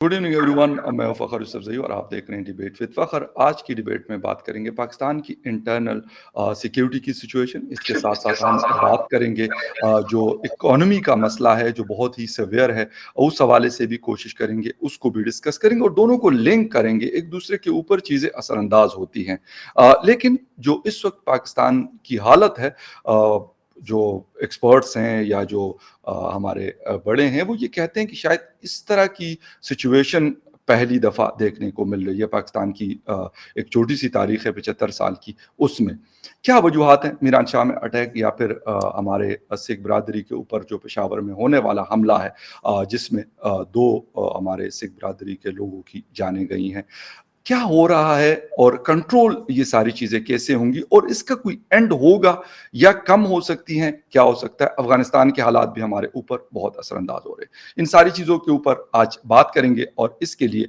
Good evening every one, میں ہوں فخر یوسفزئی اور آپ دیکھ رہے ہیں ڈیبیٹ وتھ فخر۔ آج کی ڈیبیٹ میں بات کریں گے پاکستان کی انٹرنل سیکیورٹی کی سچویشن، اس کے ساتھ ساتھ ہم بات کریں گے جو اکانومی کا مسئلہ ہے جو بہت ہی سیویئر ہے، اس حوالے سے بھی کوشش کریں گے، اس کو بھی ڈسکس کریں گے اور دونوں کو لنک کریں گے۔ ایک دوسرے کے اوپر چیزیں اثر انداز ہوتی ہیں، لیکن جو اس وقت پاکستان کی حالت ہے، جو ایکسپرٹس ہیں یا جو ہمارے بڑے ہیں، وہ یہ کہتے ہیں کہ شاید اس طرح کی سچویشن پہلی دفعہ دیکھنے کو مل رہی ہے پاکستان کی ایک چھوٹی سی تاریخ ہے 75 سال کی، اس میں کیا وجوہات ہیں؟ میران شاہ میں اٹیک یا پھر ہمارے سکھ برادری کے اوپر جو پشاور میں ہونے والا حملہ ہے، جس میں دو ہمارے سکھ برادری کے لوگوں کی جانیں گئی ہیں، کیا ہو رہا ہے اور کنٹرول یہ ساری چیزیں کیسے ہوں گی اور اس کا کوئی اینڈ ہوگا یا کم ہو سکتی ہیں؟ کیا ہو سکتا ہے؟ افغانستان کے حالات بھی ہمارے اوپر بہت اثر انداز ہو رہے ہیں۔ ان ساری چیزوں کے اوپر آج بات کریں گے اور اس کے لیے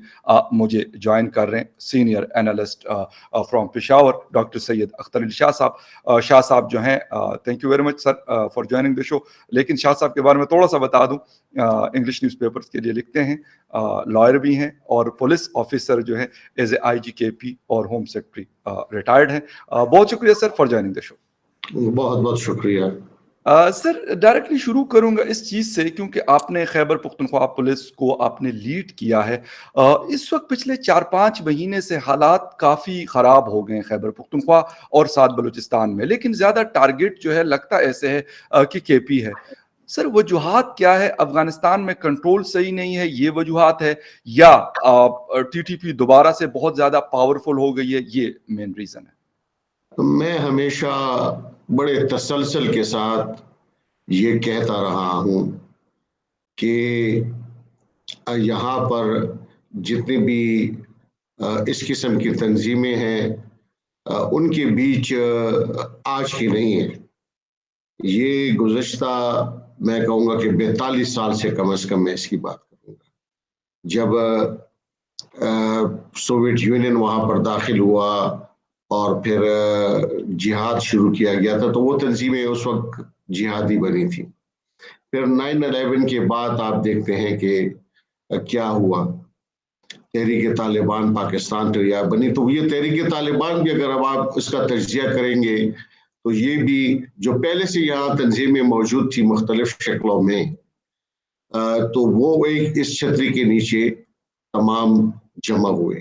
مجھے جوائن کر رہے ہیں senior analyst from Peshawar doctor Syed Akhtar Ali Shah صاحب۔ شاہ صاحب جو ہیں، thank you very much sir for joining the show. لیکن شاہ صاحب کے بارے میں تھوڑا سا بتا دوں، انگلش نیوز پیپرز کے لیے لکھتے ہیں، لائر بھی ہیں اور پولیس آفیسر جو ہے ایز اے آئی جی کے پی اور ہوم سیکرٹری ریٹائرڈ ہیں۔ بہت شکریہ سر فار جوائننگ دا شو۔ بہت بہت شکریہ سر، ڈائریکٹلی شروع کروں گا اس چیز سے، کیونکہ آپ نے خیبر پختونخوا پولیس کو آپ نے لیڈ کیا ہے۔ اس وقت پچھلے 4-5 مہینے سے حالات کافی خراب ہو گئے ہیں خیبر پختونخوا اور ساتھ بلوچستان میں، لیکن زیادہ ٹارگٹ جو ہے لگتا ایسے ہے کہ کے پی ہے۔ سر، وجوہات کیا ہے؟ افغانستان میں کنٹرول صحیح نہیں ہے، یہ وجوہات ہے، یا ٹی ٹی پی دوبارہ سے بہت زیادہ پاورفل ہو گئی ہے، یہ مین ریزن ہے؟ میں ہمیشہ بڑے تسلسل کے ساتھ یہ کہتا رہا ہوں کہ یہاں پر جتنی بھی اس قسم کی تنظیمیں ہیں ان کے بیچ آج کی نہیں ہے، یہ گزشتہ میں کہوں گا کہ 42 سال سے کم از کم میں اس کی بات کروں گا۔ جب سوویت یونین وہاں پر داخل ہوا اور پھر جہاد شروع کیا گیا تھا، تو وہ تنظیمیں اس وقت جہادی بنی تھیں۔ پھر 9/11 کے بعد آپ دیکھتے ہیں کہ کیا ہوا، تحریک طالبان پاکستان ریاست بنی۔ تو یہ تحریک طالبان بھی اگر اب آپ اس کا تجزیہ کریں گے تو یہ بھی جو پہلے سے یہاں تنظیمیں موجود تھی مختلف شکلوں میں، تو وہ ایک اس چھتری کے نیچے تمام جمع ہوئے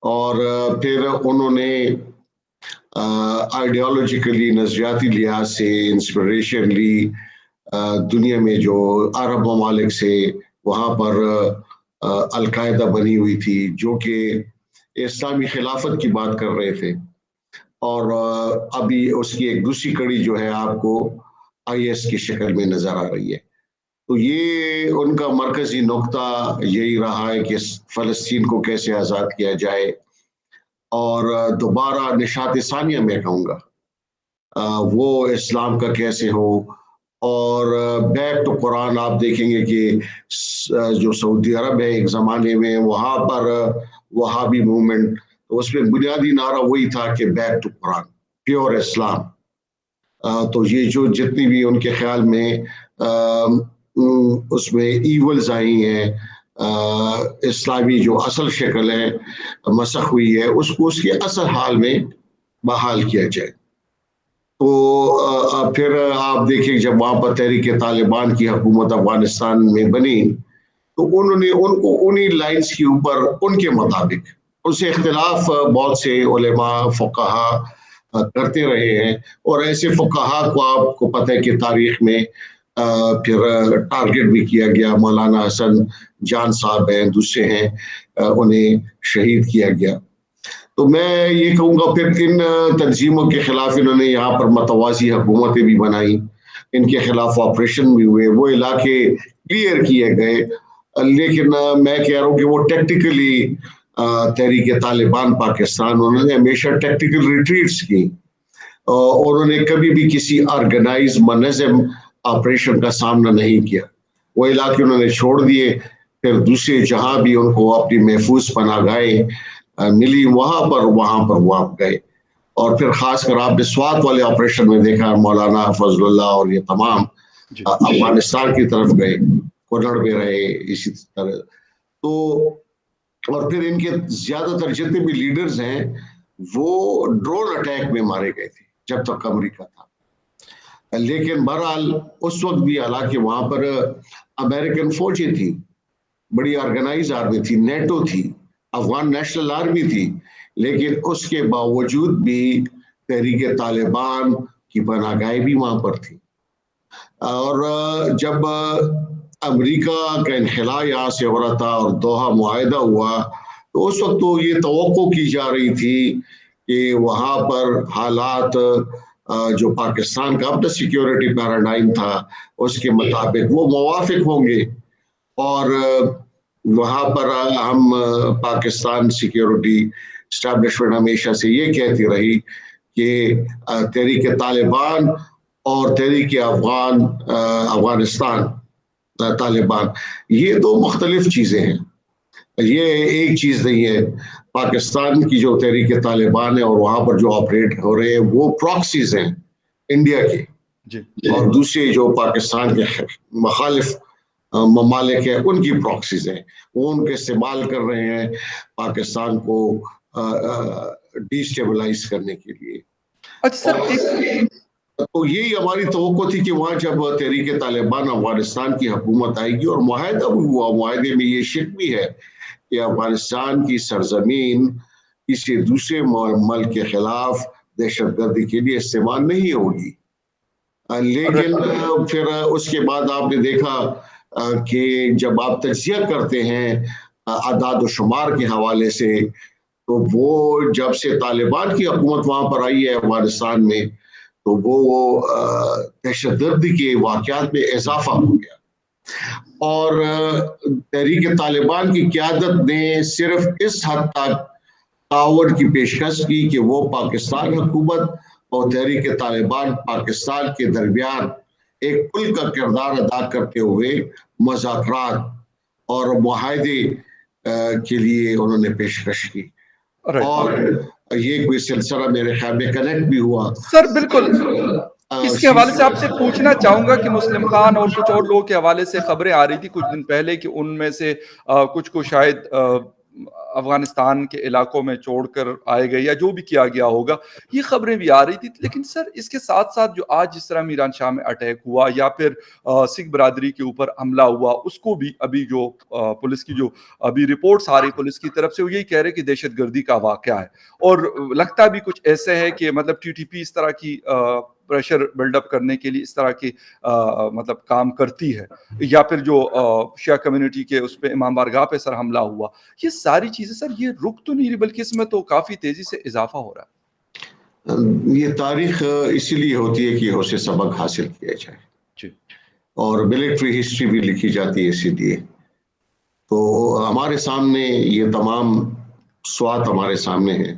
اور پھر انہوں نے آئیڈیالوجیکلی نظریاتی لحاظ سے انسپریشن لی دنیا میں جو عرب ممالک سے، وہاں پر القاعدہ بنی ہوئی تھی جو کہ اسلامی خلافت کی بات کر رہے تھے، اور ابھی اس کی ایک دوسری کڑی جو ہے آپ کو آئی ایس کی شکل میں نظر آ رہی ہے۔ تو یہ ان کا مرکزی نقطہ یہی رہا ہے کہ فلسطین کو کیسے آزاد کیا جائے اور دوبارہ نشاط ثانیہ میں کہوں گا وہ اسلام کا کیسے ہو، اور بیک ٹو قرآن آپ دیکھیں گے کہ جو سعودی عرب ہے ایک زمانے میں، وہاں پر وہابی موومنٹ، تو اس میں بنیادی نعرہ وہی تھا کہ بیک ٹو قرآن، پیور اسلام۔ تو یہ جو جتنی بھی ان کے خیال میں اس میں ایولز آئی ہیں، اسلامی جو اصل شکل ہے مسخ ہوئی ہے، اس کو اس کے اصل حال میں بحال کیا جائے۔ تو پھر آپ دیکھیں جب وہاں پر تحریک طالبان کی حکومت افغانستان میں بنی تو انہوں نے ان کو انہی لائنز کے اوپر ان کے مطابق، اس سے اختلاف بہت سے علماء فقہا کرتے رہے ہیں، اور ایسے فقہا کو آپ کو پتہ ہے کہ تاریخ میں پھر ٹارگٹ بھی کیا گیا، مولانا حسن جان صاحب ہیں، دوسرے ہیں، انہیں شہید کیا گیا۔ تو میں یہ کہوں گا پھر ان تنظیموں کے خلاف انہوں نے یہاں پر متوازی حکومتیں بھی بنائی، ان کے خلاف آپریشن بھی ہوئے، وہ علاقے کلیئر کیے گئے، لیکن میں کہہ رہا ہوں کہ وہ ٹیکٹیکلی تحریک طالبان پاکستان انہوں نے ہمیشہ ٹیکٹیکل ریٹریٹس کی، اور انہوں نے کبھی بھی کسی آرگنائز منظم آپریشن کا سامنا نہیں کیا۔ وہ علاقے انہوں نے چھوڑ دیے، پھر دوسرے جہاں بھی ان کو اپنی محفوظ پناہ گاہیں ملی وہاں پر وہ آپ گئے، اور پھر خاص کر آپ نے سوات والے آپریشن میں دیکھا مولانا فضل اللہ اور یہ تمام افغانستان کی طرف گئے، کنڑ میں رہے، اسی طرح تو اور پھر ان کے زیادہ تر جتنے بھی لیڈرز ہیں وہ ڈرون اٹیک میں مارے گئے تھے جب تک امریکہ تھا. لیکن بہرحال اس وقت بھی حالانکہ وہاں پر امریکن فوجیں تھی, بڑی آرگنائز آرمی تھی, نیٹو تھی, افغان نیشنل آرمی تھی, لیکن اس کے باوجود بھی تحریک طالبان کی پناہ گاہیں بھی وہاں پر تھی. اور جب امریکہ کا انخلا یہاں سے ہو رہا تھا اور دوحہ معاہدہ ہوا تو اس وقت تو یہ توقع کی جا رہی تھی کہ وہاں پر حالات جو پاکستان کا اپنا سیکیورٹی پیراڈائم تھا اس کے مطابق وہ موافق ہوں گے, اور وہاں پر ہم پاکستان سیکیورٹی اسٹیبلشمنٹ ہمیشہ سے یہ کہتی رہی کہ تحریک طالبان اور تحریک افغانستان طالبان یہ دو مختلف چیزیں ہیں, یہ ایک چیز نہیں ہے. پاکستان کی جو تحریک طالبان ہے اور وہاں پر جو آپریٹ ہو رہے ہیں وہ پراکسیز ہیں انڈیا کے, اور دوسرے جو پاکستان کے مخالف ممالک ہیں ان کی پراکسیز ہیں, وہ ان کے استعمال کر رہے ہیں پاکستان کو ڈی اسٹیبلائز کرنے کے لیے. اچھا سر, تو یہی ہماری توقع تھی کہ وہاں جب تحریک طالبان افغانستان کی حکومت آئے گی اور معاہدہ بھی ہوا, معاہدے میں یہ شک بھی ہے کہ افغانستان کی سرزمین کسی دوسرے ملک کے خلاف دہشت گردی کے لیے استعمال نہیں ہوگی. لیکن پھر اس کے بعد آپ نے دیکھا کہ جب آپ تجزیہ کرتے ہیں اعداد و شمار کے حوالے سے تو وہ جب سے طالبان کی حکومت وہاں پر آئی ہے افغانستان میں تو وہ دہشت گردی کے واقعات میں اضافہ ہو گیا, اور تحریک طالبان کی قیادت نے صرف اس حد تک تعاون کی پیشکش کی کہ وہ پاکستان حکومت اور تحریک طالبان پاکستان کے درمیان ایک پل کا کردار ادا کرتے ہوئے مذاکرات اور معاہدے کے لیے انہوں نے پیشکش کی, اور یہ کوئی سلسلہ میرے خیال میں کنیکٹ بھی ہوا. سر بالکل, اس کے حوالے سے آپ سے پوچھنا چاہوں گا کہ مسلم خان اور کچھ اور لوگوں کے حوالے سے خبریں آ رہی تھی کچھ دن پہلے کہ ان میں سے کچھ کو شاید افغانستان کے علاقوں میں چھوڑ کر آئے گئے یا جو بھی کیا گیا ہوگا, یہ خبریں بھی آ رہی تھی. لیکن سر اس کے ساتھ ساتھ جو آج جس طرح میران شاہ میں اٹیک ہوا یا پھر سکھ برادری کے اوپر حملہ ہوا, اس کو بھی ابھی جو پولیس کی جو ابھی رپورٹس آ رہی پولیس کی طرف سے وہ یہی کہہ رہے کہ دہشت گردی کا واقعہ ہے, اور لگتا بھی کچھ ایسے ہے کہ مطلب ٹی ٹی پی اس طرح کی پریشر بلڈ اپ کرنے کے لیے اس طرح کی مطلب کام کرتی ہے, یا پھر جو شیعہ کمیونٹی کے اس پہ امام بارگاہ پہ سر حملہ ہوا, یہ ساری چیزیں سر یہ رک تو نہیں رہی بلکہ اس میں تو کافی تیزی سے اضافہ ہو رہا ہے. یہ تاریخ اسی لیے ہوتی ہے کہ اسے سبق حاصل کیا جائے, اور ملٹری ہسٹری بھی لکھی جاتی ہے اسی لیے. تو ہمارے سامنے یہ تمام سوات ہمارے سامنے ہے,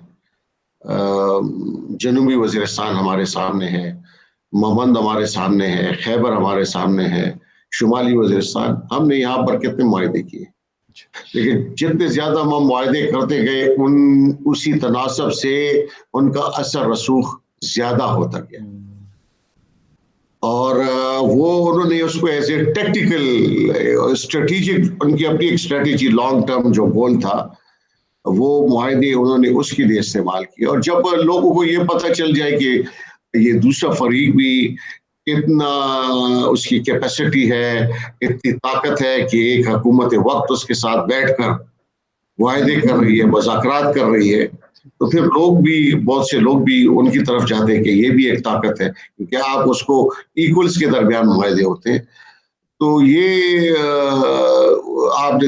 جنوبی وزیرستان ہمارے سامنے ہے, مہمند ہمارے سامنے ہے, خیبر ہمارے سامنے ہے, شمالی وزیرستان. ہم نے یہاں پر کتنے معاہدے کیے, لیکن جتنے زیادہ ہم معاہدے کرتے گئے اسی تناسب سے ان کا اثر رسوخ زیادہ ہوتا گیا, اور وہ انہوں نے اس کو ایز اے ٹیکٹیکل اسٹریٹجک ان کی اپنی ایک اسٹریٹجی لانگ ٹرم جو گول تھا وہ معاہدے انہوں نے اس کے لیے استعمال کیے. اور جب لوگوں کو یہ پتہ چل جائے کہ یہ دوسرا فریق بھی اتنا اس کی کیپیسٹی ہے, اتنی طاقت ہے کہ ایک حکومت وقت اس کے ساتھ بیٹھ کر معاہدے کر رہی ہے, مذاکرات کر رہی ہے, تو پھر لوگ بھی بہت سے لوگ بھی ان کی طرف جاتے ہیں کہ یہ بھی ایک طاقت ہے, کیونکہ آپ اس کو ایکولز کے درمیان معاہدے ہوتے ہیں. تو یہ آپ نے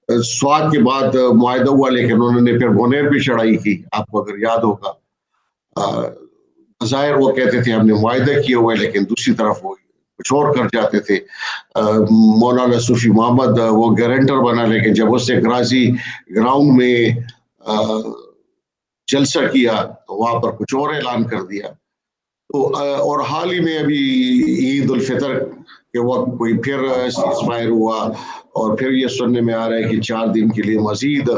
سوات کے بعد معاہدہ ہوا, لیکن انہوں نے پھر بونیر پہ چڑھائی کی, آپ کو اگر یاد ہوگا. ظاہر وہ کہتے تھے ہم نے معاہدہ کیا ہوا ہے, لیکن دوسری طرف وہ کچھ اور کر جاتے تھے. مولانا صوفی محمد وہ گارنٹر بنا, لیکن جب اس نے کراچی گراؤنڈ میں جلسہ کیا تو وہاں پر کچھ اور اعلان کر دیا. تو اور حال ہی میں ابھی عید الفطر کے وقت کوئی پھر سیز فائر ہوا, اور پھر یہ سننے میں آ رہا ہے کہ 4 دن کے لیے مزید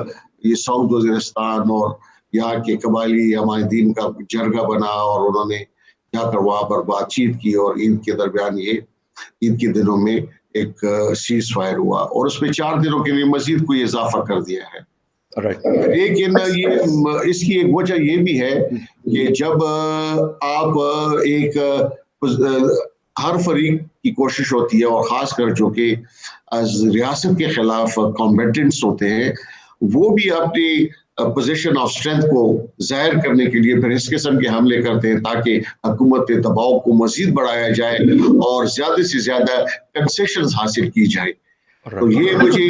یہ ساؤتھ وزیرستان اور یہاں کے قبائلی عمائدین کا جرگہ بنا, اور انہوں نے جا کر وہاں پر بات چیت کی, اور عید کے درمیان یہ عید کے دنوں میں ایک سیز فائر ہوا اور اس میں 4 دنوں کے لیے مزید کوئی اضافہ کر دیا ہے. لیکن یہ اس کی ایک وجہ یہ بھی ہے کہ جب آپ ایک ہر فریق کی کوشش ہوتی ہے اور خاص کر جو کہ ریاست کے خلاف کمبیٹنٹس ہوتے ہیں وہ بھی اپنی پوزیشن آف اسٹرینتھ کو ظاہر کرنے کے لیے پھر اس قسم کے حملے کرتے ہیں تاکہ حکومت کے دباؤ کو مزید بڑھایا جائے اور زیادہ سے زیادہ کنسیشنز حاصل کی جائے. تو یہ مجھے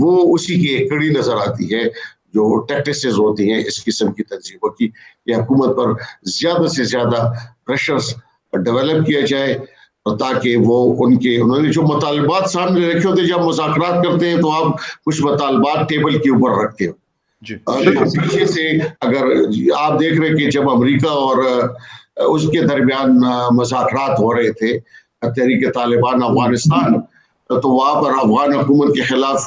وہ اسی کی ایک کڑی نظر آتی ہے جو ٹیکٹسز ہوتی ہیں اس قسم کی تنظیموں کی کہ حکومت پر زیادہ سے زیادہ پریشرز ڈیولپ کیا جائے تاکہ وہ انہوں نے جو مطالبات سامنے رکھے ہوتے ہیں جب مذاکرات کرتے ہیں تو آپ کچھ مطالبات ٹیبل کے اوپر رکھتے ہو پیچھے سے اگر آپ دیکھ رہے ہیں کہ جب امریکہ اور اس کے درمیان مذاکرات ہو رہے تھے تحریک طالبان افغانستان تو وہاں پر افغان حکومت کے خلاف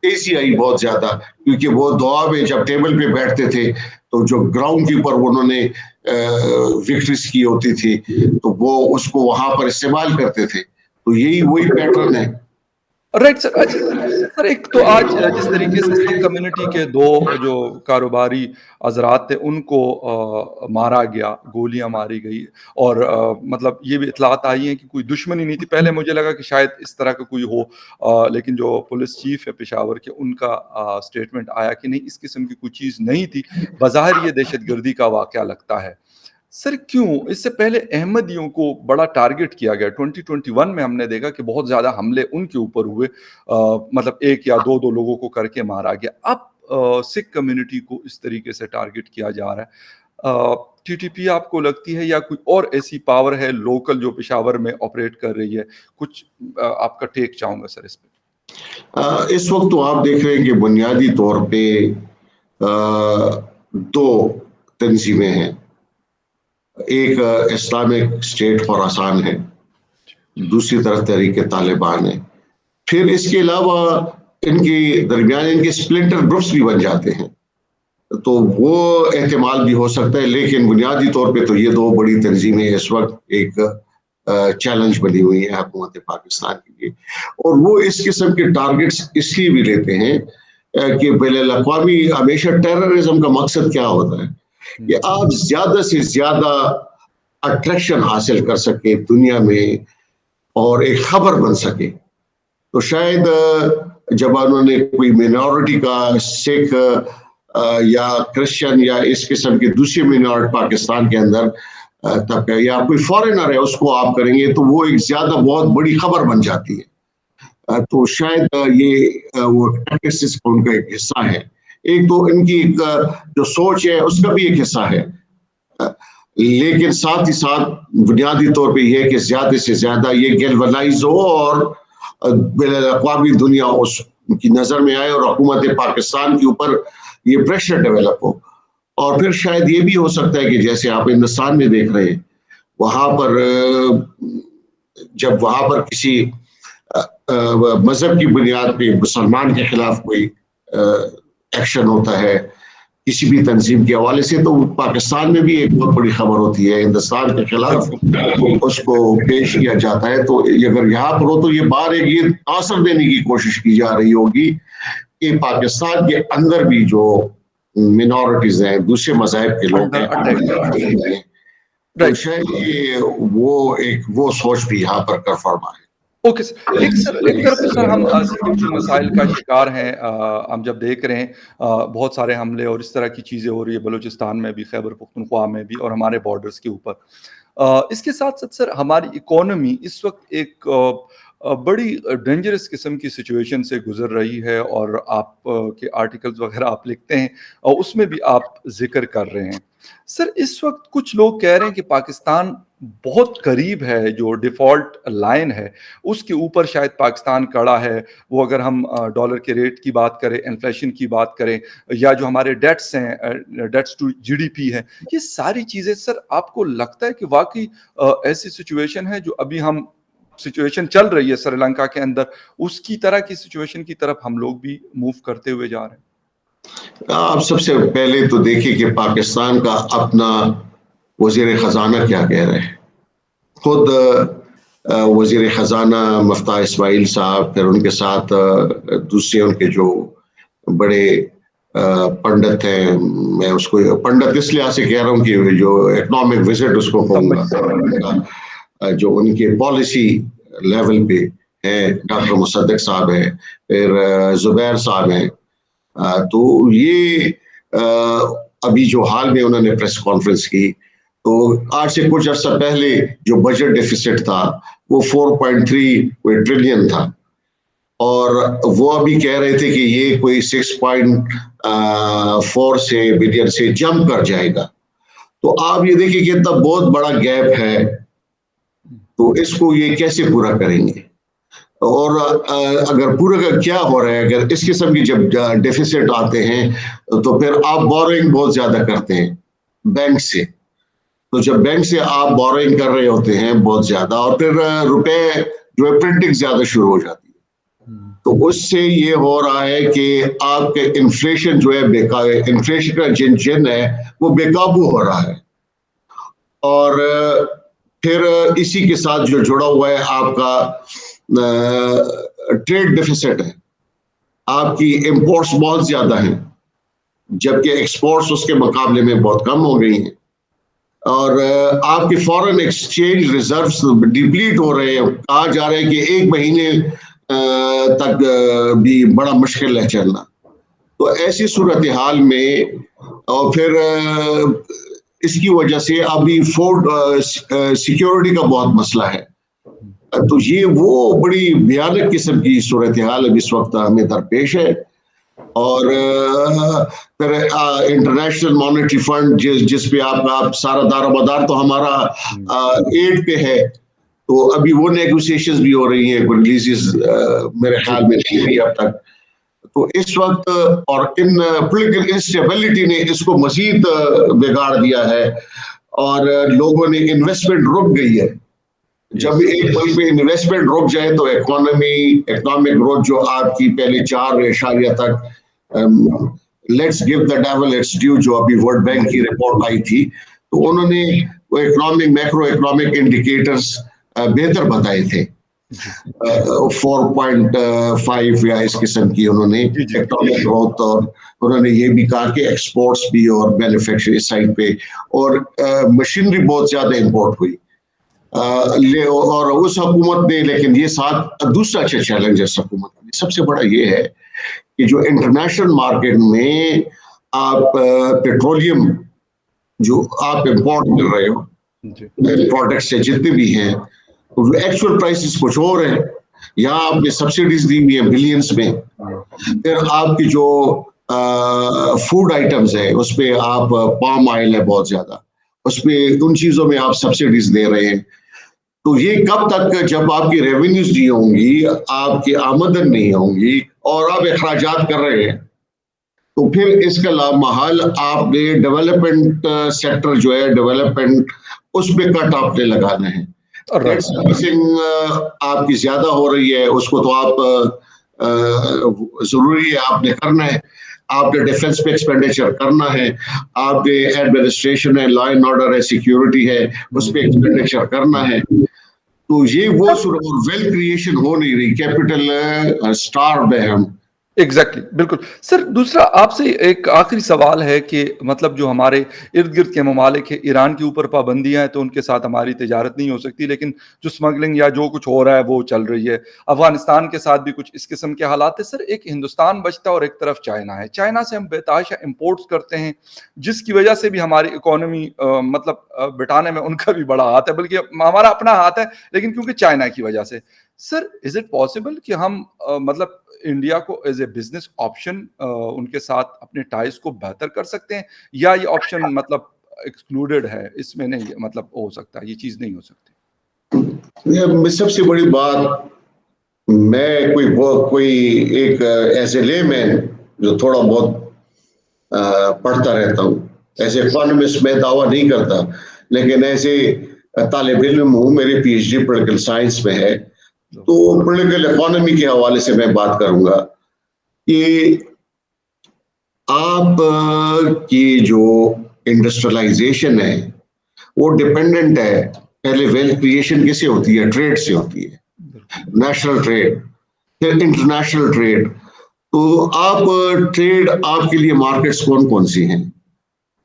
تیزی آئی بہت زیادہ کیونکہ وہ دعا میں جب ٹیبل پہ بیٹھتے تھے تو جو گراؤنڈ کے اوپر انہوں نے وکٹریز کی ہوتی تھی تو وہ اس کو وہاں پر استعمال کرتے تھے. تو یہی وہی پیٹرن ہے. Right sir. اچھا سر ایک تو آج جس طریقے سے سکھ کمیونٹی کے 2 جو کاروباری حضرات تھے ان کو مارا گیا, گولیاں ماری گئی اور مطلب یہ بھی اطلاعات آئی ہیں کہ کوئی دشمنی نہیں تھی. پہلے مجھے لگا کہ شاید اس طرح کا کوئی ہو لیکن جو پولیس چیف ہے پشاور کے ان کا سٹیٹمنٹ آیا کہ نہیں اس قسم کی کوئی چیز نہیں تھی. بظاہر یہ دہشت گردی کا واقعہ لگتا ہے. سر کیوں اس سے پہلے احمدیوں کو بڑا ٹارگٹ کیا گیا؟ 2021 میں ہم نے دیکھا کہ بہت زیادہ حملے ان کے اوپر ہوئے, مطلب 1 یا 2 لوگوں کو کر کے مارا گیا. اب سکھ کمیونٹی کو اس طریقے سے ٹارگٹ کیا جا رہا ہے. ٹی ٹی پی آپ کو لگتی ہے یا کوئی اور ایسی پاور ہے لوکل جو پشاور میں آپریٹ کر رہی ہے؟ کچھ آپ کا ٹیک چاہوں گا سر اس پہ. اس وقت تو آپ دیکھ رہے ہیں کہ بنیادی طور پہ 2 تنظیمیں ہیں. ایک اسلامک اسٹیٹ خراسان ہے, دوسری طرف تحریک طالبان ہے. پھر اس کے علاوہ ان کے درمیان ان کے سپلنٹر گروپس بھی بن جاتے ہیں تو وہ احتمال بھی ہو سکتا ہے. لیکن بنیادی طور پہ تو یہ 2 بڑی تنظیمیں اس وقت ایک چیلنج بنی ہوئی ہے حکومت پاکستان کے لیے اور وہ اس قسم کے ٹارگٹس اس لیے بھی لیتے ہیں کہ بین الاقوامی ہمیشہ ٹیررزم کا مقصد کیا ہوتا ہے کہ آپ زیادہ سے زیادہ اٹریکشن حاصل کر سکے دنیا میں اور ایک خبر بن سکے. تو شاید جب انہوں نے کوئی مینورٹی کا سکھ یا کرسچن یا اس قسم کی دوسری مینورٹی پاکستان کے اندر یا کوئی فارینر ہے اس کو آپ کریں گے تو وہ ایک زیادہ بہت بڑی خبر بن جاتی ہے. تو شاید یہ وہ ٹیکٹکس ان کا ایک حصہ ہے. ایک تو ان کی جو سوچ ہے اس کا بھی ایک حصہ ہے لیکن ساتھ ہی ساتھ بنیادی طور پہ یہ کہ زیادہ سے زیادہ یہ گیلونائز ہو اور بین الاقوامی دنیا اس کی نظر میں آئے اور حکومت پاکستان کے اوپر یہ پریشر ڈیولپ ہو. اور پھر شاید یہ بھی ہو سکتا ہے کہ جیسے آپ ہندوستان میں دیکھ رہے ہیں وہاں پر جب وہاں پر کسی مذہب کی بنیاد پہ مسلمان کے خلاف کوئی ایکشن ہوتا ہے کسی بھی تنظیم کے حوالے سے تو پاکستان میں بھی ایک بہت بڑی خبر ہوتی ہے ہندوستان کے خلاف اس کو پیش کیا جاتا ہے. تو اگر یہاں پر ہو تو یہ باہر ایک یہ تاثر دینے کی کوشش کی جا رہی ہوگی کہ پاکستان کے اندر بھی جو مینورٹیز ہیں دوسرے مذاہب کے لوگ ہیں تو شاید یہ وہ سوچ بھی یہاں پر کنفرم ہے. Okay sir. ایک طرف تو سر ہم سیکیورٹی مسائل کا شکار ہیں. ہم جب دیکھ رہے ہیں بہت سارے حملے اور اس طرح کی چیزیں ہو رہی ہے بلوچستان میں بھی, خیبر پختونخوا میں بھی اور ہمارے بارڈرز کے اوپر. اس کے ساتھ ساتھ سر ہماری اکانومی اس وقت ایک بڑی ڈینجرس قسم کی سچویشن سے گزر رہی ہے اور آپ کے آرٹیکلز وغیرہ آپ لکھتے ہیں اور اس میں بھی آپ ذکر کر رہے ہیں. سر اس وقت کچھ لوگ کہہ رہے ہیں کہ پاکستان بہت قریب ہے, جو ڈیفالٹ لائن ہے اس کے اوپر شاید پاکستان کڑا ہے. وہ اگر ہم ڈالر کے ریٹ کی بات کریں, انفلیشن کی بات کریں یا جو ہمارے ڈیٹس ہیں, debts to G D P ہے, یہ ساری چیزیں سر آپ کو لگتا ہے کہ واقعی ایسی سچویشن ہے جو ابھی ہم سچویشن چل رہی ہے سری لنکا کے اندر اس کی طرح کی سچویشن کی طرف ہم لوگ بھی موو کرتے ہوئے جا رہے ہیں؟ آپ سب سے پہلے تو دیکھیں کہ پاکستان کا اپنا وزیر خزانہ کیا کہہ رہے ہیں. خود وزیر خزانہ مفتاح اسماعیل صاحب، پھر ان کے ساتھ دوسرے ان کے جو بڑے پنڈت ہیں، میں اس کو پنڈت اس لحاظ سے کہہ رہا ہوں کہ جو اکنامک وزٹ اس کو کہوں گا، جو ان کے پالیسی لیول پہ ہے، ڈاکٹر مصدق صاحب ہیں، پھر زبیر صاحب ہیں. تو یہ ابھی جو حال میں انہوں نے پریس کانفرنس کی، تو آج سے کچھ عرصہ پہلے جو بجٹ ڈیفیسٹ تھا وہ 4.3 ٹریلین تھا، اور وہ ابھی کہہ رہے تھے کہ یہ کوئی 6.4 بلین سے جمپ کر جائے گا. تو آپ یہ دیکھیں کہ اتنا بہت بڑا گیپ ہے، تو اس کو یہ کیسے پورا کریں گے؟ اور اگر پورا کیا ہو رہا ہے، اگر اس قسم کی جب ڈیفیسٹ آتے ہیں تو پھر آپ بورنگ بہت زیادہ کرتے ہیں بینک سے. تو جب بینک سے آپ بورنگ کر رہے ہوتے ہیں بہت زیادہ، اور پھر روپے جو ہے پرنٹنگ زیادہ شروع ہو جاتی ہے، تو اس سے یہ ہو رہا ہے کہ آپ کے انفلیشن جو ہے انفلیشن کا جن ہے وہ بے قابو ہو رہا ہے. اور پھر اسی کے ساتھ جو جڑا ہوا ہے آپ کا ٹریڈ ڈیفیسٹ ہے، آپ کی امپورٹس بہت زیادہ ہیں جبکہ ایکسپورٹس اس کے مقابلے میں بہت کم ہو گئی ہیں، اور آپ کے فورن ایکسچینج ریزروز ڈپلیٹ ہو رہے ہیں. کہا جا رہا ہے کہ 1 مہینے تک بھی بڑا مشکل ہے چلنا. تو ایسی صورتحال میں، اور پھر اس کی وجہ سے ابھی فوڈ سیکیورٹی کا بہت مسئلہ ہے. تو یہ وہ بڑی بھیانک قسم کی صورتحال اب اس وقت ہمیں درپیش ہے. اور پھر انٹرنیشنل مانیٹری فنڈ جس پہ آپ سارا دار و مدار تو ہمارا ایڈ پہ ہے، تو ابھی وہ نیگوسیشنز بھی ہو رہی ہیں، ریلیزز میرے خیال میں نہیں ہوئی اب تک. تو اس وقت اور ان پولیٹیکل انسٹیبلٹی نے اس کو مزید بگاڑ دیا ہے، اور لوگوں نے انویسٹمنٹ رک گئی ہے. جب ایک ملک میں انویسٹمنٹ رک جائے تو اکنامک گروتھ جو آپ کی پہلے 4 تک let's give the devil its due جو ابھی ورلڈ بینک کی رپورٹ آئی تھی، تو انہوں نے وہ میکرو اکنامک انڈیکیٹرز بہتر بتائے تھے. 4.5 یا اس قسم کی انہوں نے اکنامک گروتھ، اور انہوں نے یہ بھی کہا کہ ایکسپورٹس بھی اور مینوفیکچرنگ سائڈ پہ، اور مشینری بہت زیادہ امپورٹ ہوئی. اور اس حکومت نے، لیکن یہ ساتھ دوسرا اچھا چیلنج ہے حکومت کا سب سے بڑا یہ ہے کہ جو انٹرنیشنل مارکیٹ میں آپ پیٹرولیم جو آپ امپورٹ کر رہے ہو پروڈکٹ سے جتنے بھی ہیں، ایکچوئل پرائسز کچھ اور ہیں. یہاں آپ نے سبسڈیز دی ہوئی ہیں بلینز میں. پھر آپ کی جو فوڈ آئٹمز ہے اس پہ آپ پام آئل ہے بہت زیادہ، اس پہ ان چیزوں میں آپ سبسڈیز دے رہے ہیں. تو یہ کب تک، جب آپ کی ریونیوز نہیں ہوں گی، آپ کی آمدن نہیں ہوں گی، اور آپ اخراجات کر رہے ہیں، تو پھر اس کا لامحال آپ نے ڈیولپمنٹ سیکٹر جو ہے ڈیولپمنٹ اس پہ کٹ آپ نے لگانا ہے. ڈیٹ سروسنگ آپ کی زیادہ ہو رہی ہے، اس کو تو آپ ضروری ہے آپ نے کرنا ہے. آپ نے ڈیفنس پہ ایکسپینڈیچر کرنا ہے، آپ نے ایڈمنسٹریشن ہے، لا اینڈ آرڈر ہے، سیکیورٹی ہے، اس پہ ایکسپینڈیچر کرنا ہے. تو یہ وہ ویلتھ کریشن ہو نہیں رہی، کیپٹل سٹاروڈ ہے ہم. ایگزیکٹلی، بالکل سر. دوسرا آپ سے ایک آخری سوال ہے کہ مطلب جو ہمارے ارد گرد کے ممالک ہیں، ایران کے اوپر پابندیاں ہیں تو ان کے ساتھ ہماری تجارت نہیں ہو سکتی، لیکن جو اسمگلنگ یا جو کچھ ہو رہا ہے وہ چل رہی ہے. افغانستان کے ساتھ بھی کچھ اس قسم کے حالات ہیں. سر ایک ہندوستان بچتا ہے اور ایک طرف چائنا ہے. چائنا سے ہم بتحاشا امپورٹس کرتے ہیں، جس کی وجہ سے بھی ہماری اکانومی مطلب بٹانے میں ان کا بھی بڑا ہاتھ ہے، بلکہ ہمارا اپنا ہاتھ ہے، لیکن کیونکہ چائنا کی وجہ سے. سر از اٹ پاسبل کہ ہم مطلب انڈیا کو ایز اے بزنس آپشن ان کے ساتھ اپنے ٹائز کو بہتر کر سکتے ہیں، یا یہ آپشن مطلب ایکسکلوڈڈ ہے، اس میں نہیں مطلب ہو سکتا، یہ چیز نہیں ہو سکتی؟ سب سے بڑی بات، میں کوئی ایک ایز اے لے مین جو تھوڑا بہت پڑھتا رہتا ہوں، ایسے اکانومسٹ میں دعویٰ نہیں کرتا، لیکن ایسے طالب علم ہوں، میری P H D political science میں ہے، تو پولیٹیکل اکانومی کے حوالے سے میں بات کروں گا کہ آپ کی جو انڈسٹریلائزیشن ہے وہ ڈیپینڈنٹ ہے پہلے ویلتھ کریشن کس سے ہوتی ہے؟ ٹریڈ سے ہوتی ہے، نیشنل ٹریڈ، پھر انٹرنیشنل ٹریڈ. تو آپ ٹریڈ آپ کے لیے مارکیٹس کون کون سی ہیں؟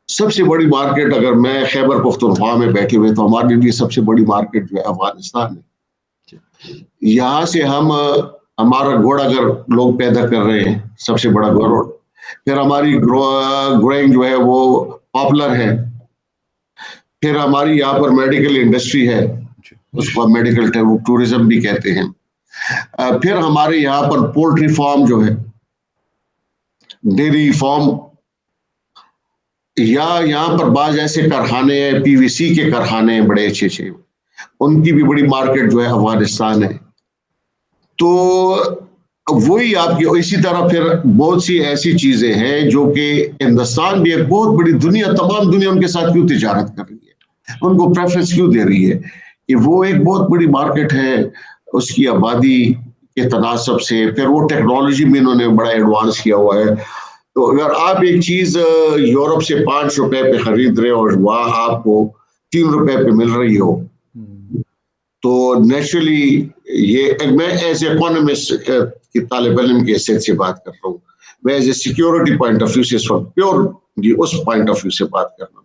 سب سے بڑی مارکیٹ، اگر میں خیبر پختونخوا میں بیٹھے ہوئے تو ہمارے لیے سب سے بڑی مارکیٹ جو ہے افغانستان ہے. یہاں سے ہمارا گھوڑا اگر لوگ پیدا کر رہے ہیں، سب سے بڑا گھوڑا. پھر ہماری گروئنگ جو ہے وہ پاپولر ہے. پھر ہماری یہاں پر میڈیکل انڈسٹری ہے، اس کو میڈیکل ٹورزم بھی کہتے ہیں. پھر ہمارے یہاں پر پولٹری فارم جو ہے، ڈیری فارم، یا یہاں پر بعض ایسے کارخانے ہیں، پی وی سی کے کارخانے ہیں بڑے اچھے اچھے، ان کی بھی بڑی مارکیٹ جو ہے افغانستان ہے. تو وہی آپ کی، اسی طرح پھر بہت سی ایسی چیزیں ہیں جو کہ ہندوستان بھی ایک بہت بڑی دنیا، تمام دنیا ان کے ساتھ کیوں تجارت کر رہی ہے، ان کو پریفرنس کیوں دے رہی ہے؟ کہ وہ ایک بہت بڑی مارکیٹ ہے، اس کی آبادی کے تناسب سے. پھر وہ ٹیکنالوجی میں انہوں نے بڑا ایڈوانس کیا ہوا ہے. تو اگر آپ ایک چیز یورپ سے 5 روپے پہ خرید رہے اور وہاں آپ کو 3 روپے پہ مل رہی ہو، تو نیچرلی یہ میں ایز اے اکانومسٹ کی طالب علم کی حیثیت سے بات کر رہا ہوں، میں as a security point of view سے پیور اس پوائنٹ آف ویو سے بات کر رہا ہوں.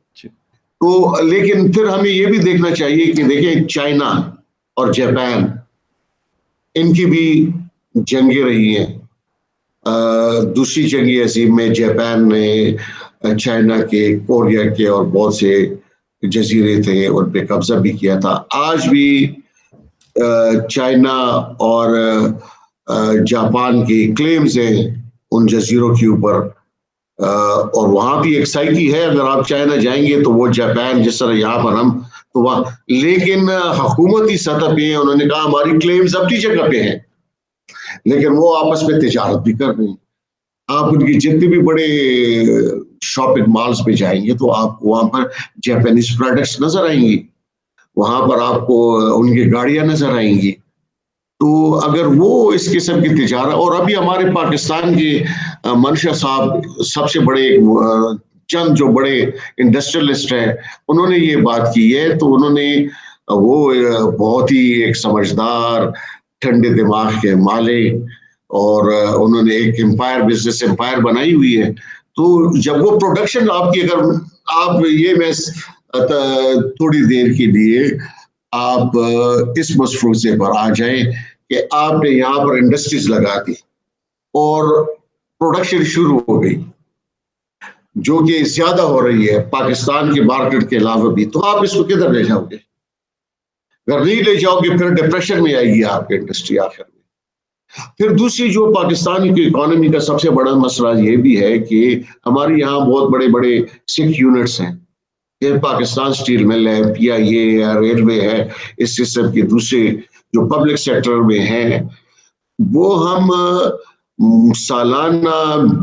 تو لیکن پھر ہمیں یہ بھی دیکھنا چاہیے کہ دیکھیں چائنا اور جاپان، ان کی بھی جنگیں رہی ہیں. دوسری جنگ عظیم میں جاپان نے چائنا کے، کوریا کے اور بہت سے جزیرے تھے ان پہ قبضہ بھی کیا تھا. آج بھی چائنا اور جاپان کی کلیمز ہیں ان جزیروں کے اوپر، اور وہاں بھی ایک سائیکی ہے. اگر آپ چائنا جائیں گے تو وہ جاپان جس طرح یہاں پر ہم تو وہاں، لیکن حکومتی سطح پہ انہوں نے کہا ہماری کلیمز اپنی جگہ پہ ہیں، لیکن وہ آپس میں تجارت بھی کر رہے ہیں. آپ ان کی جتنے بھی بڑے شاپنگ مالز پہ جائیں گے تو آپ کو وہاں پر جاپانیز پروڈکٹس نظر آئیں گی، وہاں پر آپ کو ان کی گاڑیاں نظر آئیں گی. تو اگر وہ اس قسم کی تجارت، اور ابھی ہمارے پاکستان کے منشا صاحب سب سے بڑے چند جو بڑے انڈسٹریلسٹ ہیں، انہوں نے یہ بات کی ہے. تو انہوں نے وہ بہت ہی ایک سمجھدار ٹھنڈے دماغ کے مالک، اور انہوں نے ایک امپائر، بزنس امپائر بنائی ہوئی ہے. تو جب وہ پروڈکشن آپ کی، اگر آپ یہ میں تھوڑی دیر کے لیے آپ اس مفروضے پر آ جائیں کہ آپ نے یہاں پر انڈسٹریز لگا دی اور پروڈکشن شروع ہو گئی جو کہ زیادہ ہو رہی ہے پاکستان کی مارکیٹ کے علاوہ بھی، تو آپ اس کو کدھر لے جاؤ گے؟ اگر نہیں لے جاؤ گے پھر ڈپریشن میں آئے گی آپ کی انڈسٹری آخر میں. پھر دوسری جو پاکستان کی اکانومی کا سب سے بڑا مسئلہ یہ بھی ہے کہ ہمارے یہاں بہت بڑے بڑے سکھ یونٹس ہیں، پاکستان سٹیل مل ہے، پی آئی اے ہے، ریلوے ہے، اس سسٹم کے دوسرے جو پبلک سیکٹر میں ہیں، وہ ہم سالانہ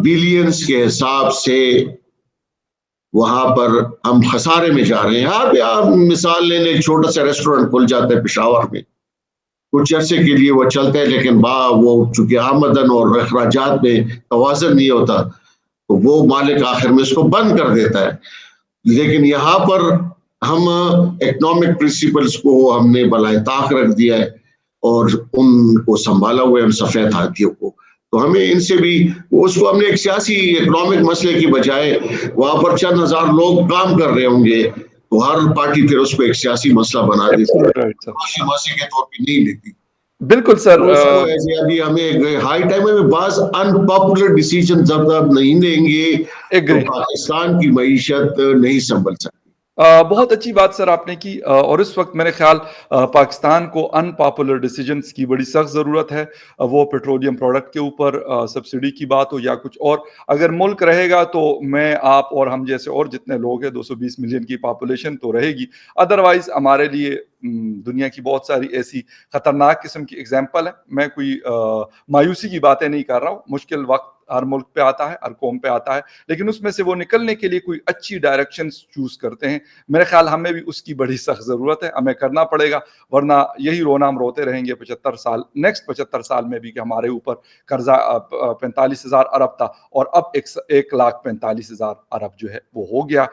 بلینز کے حساب سے وہاں پر ہم خسارے میں جا رہے ہیں. آپ مثال لے لیں، چھوٹا سا ریسٹورنٹ کھل جاتا ہے پشاور میں، کچھ عرصے کے لیے وہ چلتا ہے، لیکن وہ چونکہ آمدن اور اخراجات میں توازن نہیں ہوتا تو وہ مالک آخر میں اس کو بند کر دیتا ہے. لیکن یہاں پر ہم اکنامک پرنسپلز کو ہم نے بالائے طاق رکھ دیا ہے اور ان کو سنبھالا ہوا ہے، ان سفید ہاتھیوں کو. تو ہمیں ان سے بھی اس کو ہم نے ایک سیاسی اکنامک مسئلے کی بجائے وہاں پر چند ہزار لوگ کام کر رہے ہوں گے تو ہر پارٹی پھر اس کو ایک سیاسی مسئلہ بنا دیتی ہے، معاشی کے طور پہ نہیں لیتی. بالکل سر، تو اس کو ایسے ابھی ہمیں ہائی ٹائم میں بعض انپاپولر ڈیسیجن جب تک نہیں لیں گے تو پاکستان کی معیشت نہیں سنبھل سکتی. بہت اچھی بات سر آپ نے کی، اور اس وقت میرے خیال پاکستان کو ان پاپولر ڈیسیجنز کی بڑی سخت ضرورت ہے. وہ پیٹرولیم پروڈکٹ کے اوپر سبسڈی کی بات ہو یا کچھ اور، اگر ملک رہے گا تو میں، آپ اور ہم جیسے اور جتنے لوگ ہیں، 220 ملین کی پاپولیشن تو رہے گی. ادروائز ہمارے لیے دنیا کی بہت ساری ایسی خطرناک قسم کی ایگزامپل ہیں. میں کوئی مایوسی کی باتیں نہیں کر رہا ہوں، مشکل وقت ہر ملک پہ آتا ہے, ہر قوم پہ آتا ہے, لیکن اس میں سے وہ نکلنے کے لیے کوئی اچھی ڈائریکشن چوز کرتے ہیں. میرے خیال ہمیں بھی اس کی بڑی سخت ضرورت ہے, ہمیں کرنا پڑے گا, ورنہ یہی رونا ہم روتے رہیں گے 75 سال, نیکسٹ 75 سال میں بھی, کہ ہمارے اوپر قرضہ 45,000 ارب تھا اور اب 1,45,000 ارب جو ہے وہ ہو گیا.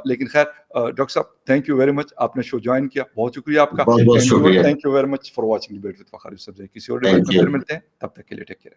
لیکن خیر ڈاکٹر صاحب, تھینک یو ویری مچ, آپ نے شو جوائن کیا, بہت شکریہ آپ کا. بہت بہت شکریہ. Thank you very much for watching debate with فخر یوسف زئی. کسی اور ڈبیٹ تھینک میں یو. پھر ملتے ہیں, تب تک کے لیے ٹیک کیئر.